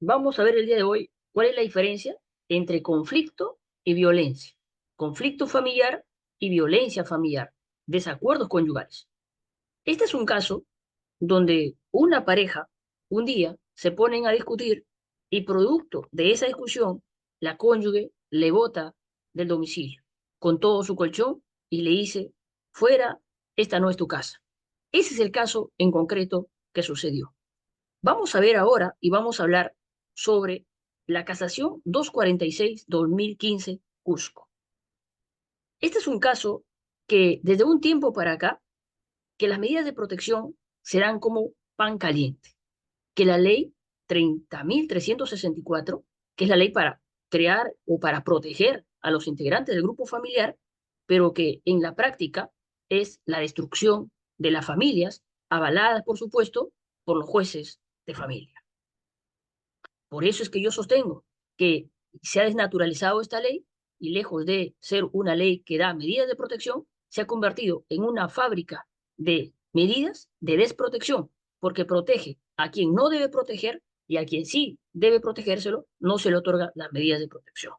Vamos a ver el día de hoy cuál es la diferencia entre conflicto y violencia, conflicto familiar y violencia familiar, desacuerdos conyugales. Este es un caso donde una pareja un día se ponen a discutir y producto de esa discusión, la cónyuge le bota del domicilio con todo su colchón y le dice, fuera, esta no es tu casa. Ese es el caso en concreto que sucedió. Vamos a ver ahora y vamos a hablar sobre la Casación 246-2015 Cusco. Este es un caso que desde un tiempo para acá, que las medidas de protección serán como pan caliente, que la ley 30.364, que es la ley para crear o para proteger a los integrantes del grupo familiar, pero que en la práctica es la destrucción de las familias, avaladas, por supuesto, por los jueces de familia. Por eso es que yo sostengo que se ha desnaturalizado esta ley y lejos de ser una ley que da medidas de protección, se ha convertido en una fábrica de medidas de desprotección, porque protege a quien no debe proteger y a quien sí debe protegérselo, no se le otorga las medidas de protección.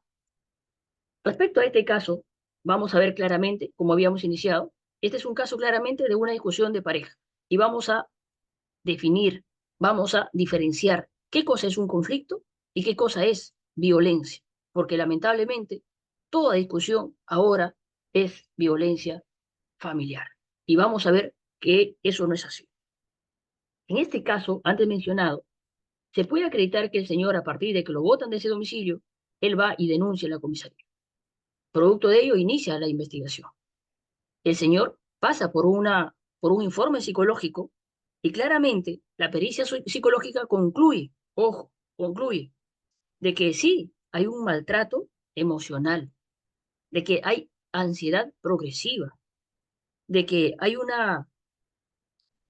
Respecto a este caso, vamos a ver claramente, como habíamos iniciado, este es un caso claramente de una discusión de pareja y vamos a definir, vamos a diferenciar qué cosa es un conflicto y qué cosa es violencia, porque lamentablemente toda discusión ahora es violencia familiar. Y vamos a ver que eso no es así. En este caso, antes mencionado, se puede acreditar que el señor, a partir de que lo botan de ese domicilio, él va y denuncia en la comisaría. Producto de ello, inicia la investigación. El señor pasa por un informe psicológico y claramente la pericia psicológica concluye, ojo, concluye, de que sí hay un maltrato emocional, de que hay ansiedad progresiva, de que hay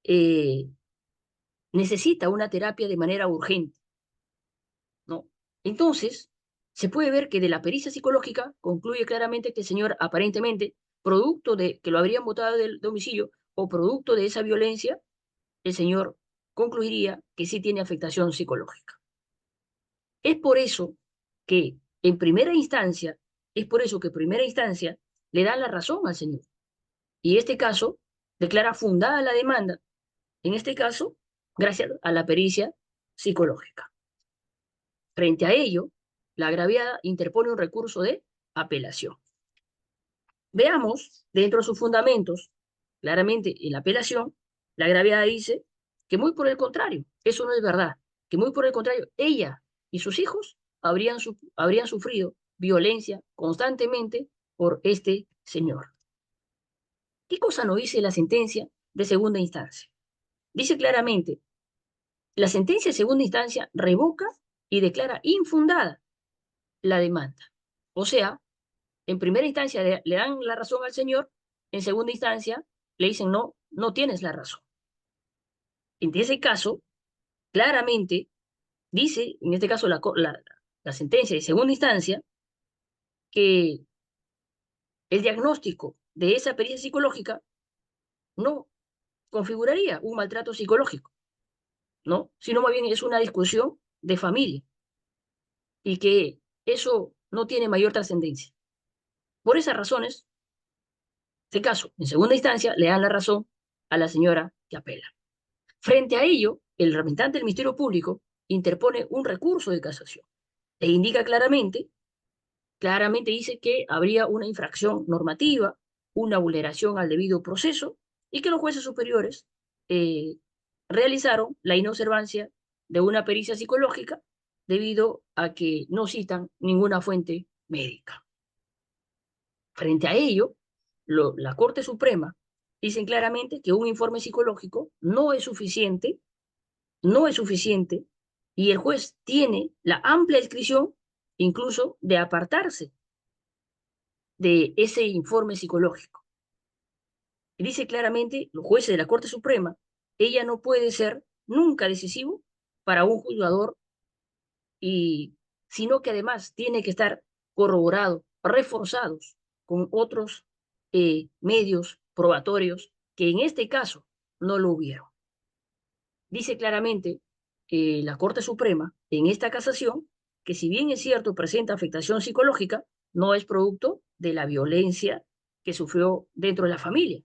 eh, necesita una terapia de manera urgente, ¿no? Entonces, se puede ver que de la pericia psicológica concluye claramente que el señor aparentemente, producto de que lo habrían botado del domicilio o producto de esa violencia, el señor concluiría que sí tiene afectación psicológica. Es por eso que en primera instancia, es por eso que en primera instancia le dan la razón al señor. Y en este caso declara fundada la demanda, en este caso, gracias a la pericia psicológica. Frente a ello, la agraviada interpone un recurso de apelación. Veamos dentro de sus fundamentos, claramente en la apelación, la agraviada dice que muy por el contrario, eso no es verdad, que muy por el contrario, ella y sus hijos habrían sufrido violencia constantemente por este señor. ¿Qué cosa nos dice la sentencia de segunda instancia? Dice claramente, la sentencia de segunda instancia revoca y declara infundada la demanda. O sea, en primera instancia le dan la razón al señor, en segunda instancia le dicen no, no tienes la razón. En ese caso, claramente dice, en este caso la sentencia de segunda instancia, que el diagnóstico de esa pericia psicológica no configuraría un maltrato psicológico, ¿no? Sino más bien es una discusión de familia y que eso no tiene mayor trascendencia. Por esas razones, en este caso, en segunda instancia, le dan la razón a la señora que apela. Frente a ello, el representante del Ministerio Público interpone un recurso de casación e indica claramente dice que habría una infracción normativa, una vulneración al debido proceso y que los jueces superiores eh, realizaron la inobservancia de una pericia psicológica debido a que no citan ninguna fuente médica. Frente a ello, la Corte Suprema dicen claramente que un informe psicológico no es suficiente y el juez tiene la amplia discreción incluso de apartarse de ese informe psicológico. Y dice claramente, los jueces de la Corte Suprema, ella no puede ser nunca decisivo para un juzgador y sino que además tiene que estar corroborado, reforzados con otros medios probatorios que en este caso no lo hubieron. Dice claramente la Corte Suprema en esta casación que si bien es cierto presenta afectación psicológica, no es producto de la violencia que sufrió dentro de la familia,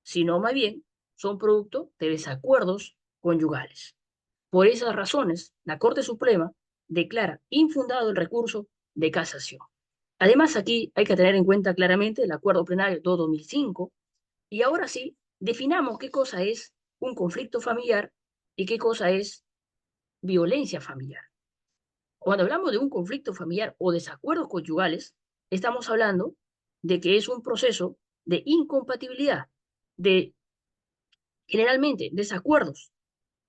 sino más bien son producto de desacuerdos conyugales. Por esas razones, la Corte Suprema declara infundado el recurso de casación. Además, aquí hay que tener en cuenta claramente el Acuerdo Plenario 2005 y ahora sí, definamos qué cosa es un conflicto familiar y qué cosa es violencia familiar. Cuando hablamos de un conflicto familiar o desacuerdos conyugales, estamos hablando de que es un proceso de incompatibilidad, de generalmente desacuerdos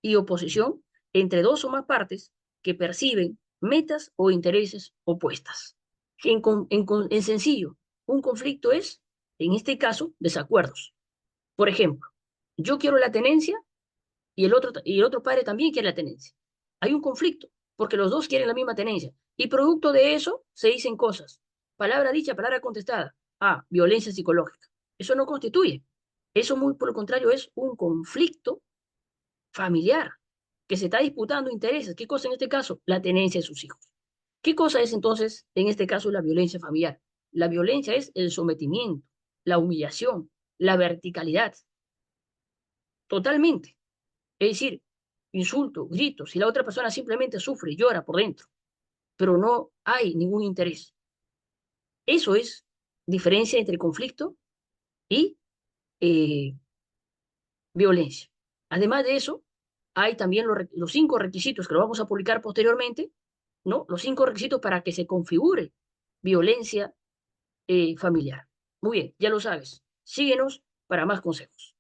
y oposición entre dos o más partes que perciben metas o intereses opuestas. En sencillo, un conflicto es, en este caso, desacuerdos. Por ejemplo, yo quiero la tenencia y el otro padre también quiere la tenencia. Hay un conflicto, porque los dos quieren la misma tenencia. Y producto de eso se dicen cosas. Palabra dicha, palabra contestada. Ah, violencia psicológica. Eso no constituye. Eso muy por lo contrario es un conflicto familiar que se está disputando intereses. ¿Qué cosa en este caso? La tenencia de sus hijos. ¿Qué cosa es entonces en este caso la violencia familiar? La violencia es el sometimiento, la humillación, la verticalidad. Totalmente. Es decir, insultos, gritos, y la otra persona simplemente sufre y llora por dentro, pero no hay ningún interés. Eso es diferencia entre conflicto y eh, violencia. Además de eso, hay también los 5 requisitos que lo vamos a publicar posteriormente, ¿no? Los 5 requisitos para que se configure violencia familiar. Muy bien, ya lo sabes. Síguenos para más consejos.